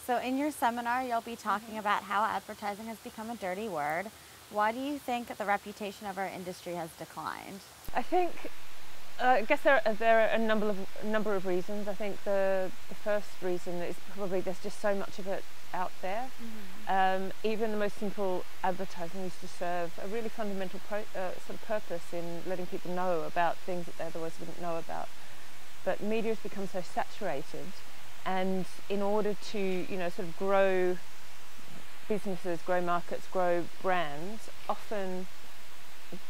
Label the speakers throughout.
Speaker 1: So in your seminar, you'll be talking about how advertising has become a dirty word. Why do you think the reputation of our industry has declined?
Speaker 2: I think, I guess there are a number of reasons. I think the first reason is probably there's just so much of it out there. Even the most simple advertising used to serve a really fundamental sort of purpose in letting people know about things that they otherwise wouldn't know about. But media has become so saturated, and in order to, you know, sort of grow businesses, grow markets, grow brands, often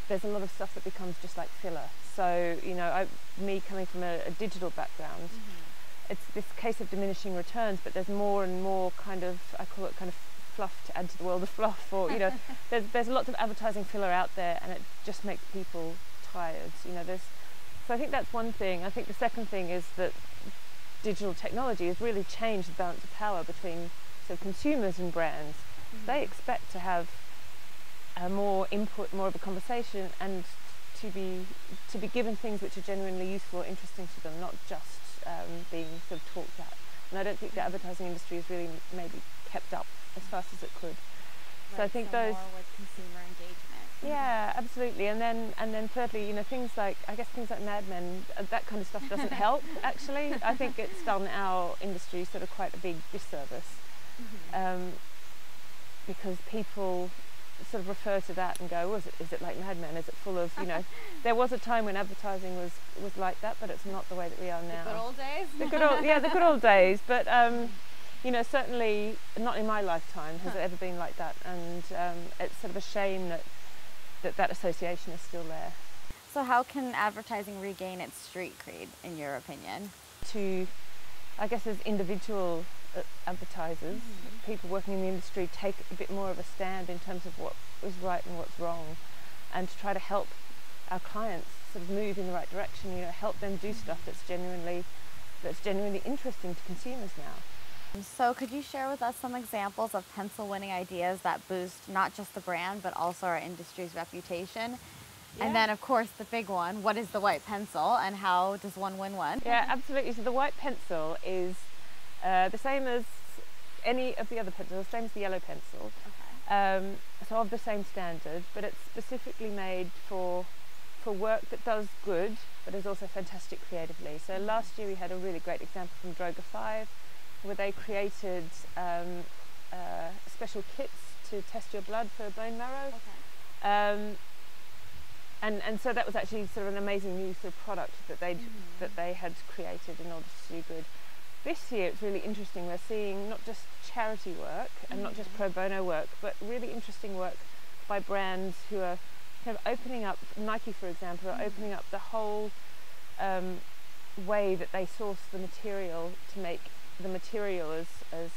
Speaker 2: there's a lot of stuff that becomes just like filler. So, you know, me coming from a digital background, it's this case of diminishing returns, but there's more and more kind of, I call it kind of fluff to add to the world of fluff, or, you know, there's lots of advertising filler out there, and it just makes people tired. You know, so I think that's one thing. I think the second thing is that digital technology has really changed the balance of power between sort of consumers and brands. They expect to have more input, more of a conversation, and to be given things which are genuinely useful or interesting to them, not just being sort of talked at. And I don't think the advertising industry has really maybe kept up as fast as it could.
Speaker 1: Right,
Speaker 2: so I think those
Speaker 1: more with consumer engagement.
Speaker 2: Yeah, absolutely. And then thirdly, you know, things like Mad Men, that kind of stuff doesn't help. Actually, I think it's done our industry sort of quite a big disservice, because people sort of refer to that and go, is it like Mad Men? Is it full of, you know, there was a time when advertising was like that, but it's not the way that we are now.
Speaker 1: The good old days?
Speaker 2: The good old days. But, you know, certainly not in my lifetime has it ever been like that. And it's sort of a shame that association is still there.
Speaker 1: So how can advertising regain its street cred, in your opinion?
Speaker 2: To, I guess, as individual advertisers, people working in the industry take a bit more of a stand in terms of what is right and what's wrong, and to try to help our clients sort of move in the right direction, you know, help them do stuff that's genuinely interesting to consumers now.
Speaker 1: So could you share with us some examples of pencil-winning ideas that boost not just the brand, but also our industry's reputation? Yeah. And then, of course, the big one, what is the white pencil and how does one win one?
Speaker 2: Yeah, absolutely. So the white pencil is the same as any of the other pencils, same as the yellow pencil. Okay. So of the same standard, but it's specifically made for work that does good, but is also fantastic creatively. So last year we had a really great example from Droga 5, where they created special kits to test your blood for bone marrow. Okay. And so that was actually sort of an amazing new sort of product that they had created in order to do good. This year it's really interesting. We're seeing not just charity work and not just pro bono work, but really interesting work by brands who are kind of opening up. Nike, for example, are opening up the whole way that they source the material to make the material as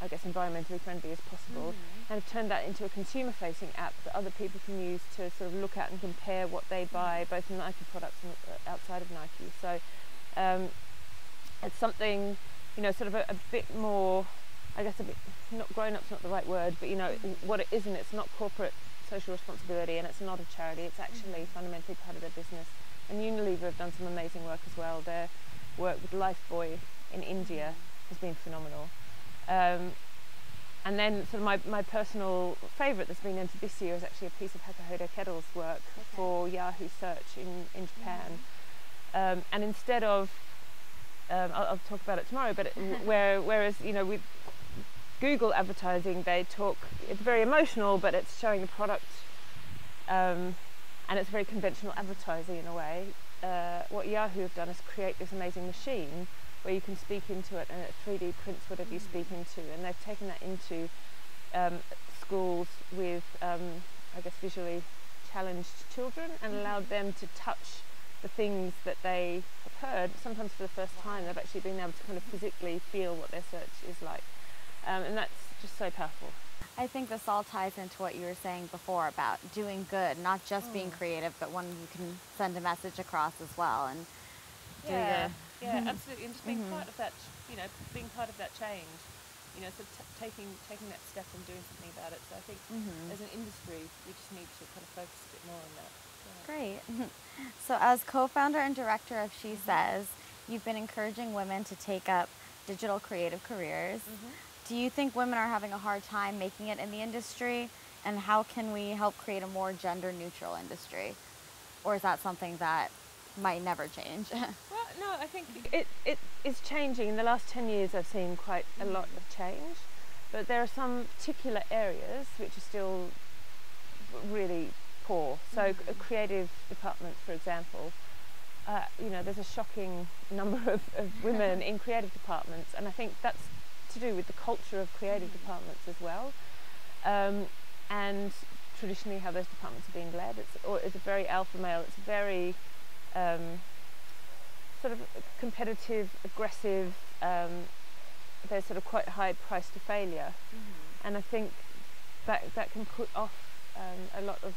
Speaker 2: I guess environmentally friendly as possible, and have turned that into a consumer-facing app that other people can use to sort of look at and compare what they buy, both Nike products and outside of Nike. So it's something, you know, sort of a bit more, I guess, a bit, not grown-up's not the right word, but you know, what it isn't, it's not corporate social responsibility, and it's not a charity, it's actually fundamentally part of their business. And Unilever have done some amazing work as well. Their work with Lifebuoy in India has been phenomenal. And then sort of my personal favourite that's been entered this year is actually a piece of Hakahoda Kettle's work for Yahoo Search in Japan. And instead of, I'll talk about it tomorrow, but whereas, you know, with Google advertising, it's very emotional, but it's showing the product, and it's very conventional advertising in a way. What Yahoo have done is create this amazing machine where you can speak into it and it 3D prints whatever you speak into, and they've taken that into schools with, I guess, visually challenged children, and allowed them to touch the things that they have heard. Sometimes for the first time they've actually been able to kind of physically feel what their search is like, and that's just so powerful.
Speaker 1: I think this all ties into what you were saying before about doing good, not just being creative, but when you can send a message across as well. And
Speaker 2: yeah, absolutely. And just being part of that, you know, being part of that change, you know, so taking that step and doing something about it. So I think as an industry, we just need to kind of focus a bit more on that. Yeah.
Speaker 1: Great. So as co-founder and director of She Says, you've been encouraging women to take up digital creative careers. do you think women are having a hard time making it in the industry? And how can we help create a more gender neutral industry? Or is that something that might never change?
Speaker 2: Well, no, I think it is changing. In the last 10 years I've seen quite a lot of change, but there are some particular areas which are still really poor. So a creative department, for example, you know, there's a shocking number of women in creative departments, and I think that's to do with the culture of creative departments as well, and traditionally how those departments are being led. It's a very alpha male, it's very sort of competitive, aggressive, there's sort of quite high price to failure, and I think that can put off a lot of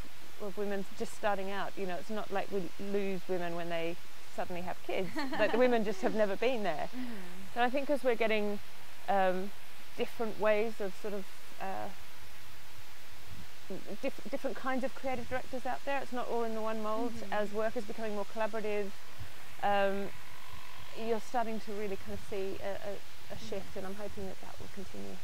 Speaker 2: women just starting out. You know, it's not like we lose women when they suddenly have kids, like the women just have never been there. So I think as we're getting different ways of sort of different kinds of creative directors out there, it's not all in the one mould. As work is becoming more collaborative, you're starting to really kind of see a shift, and I'm hoping that will continue.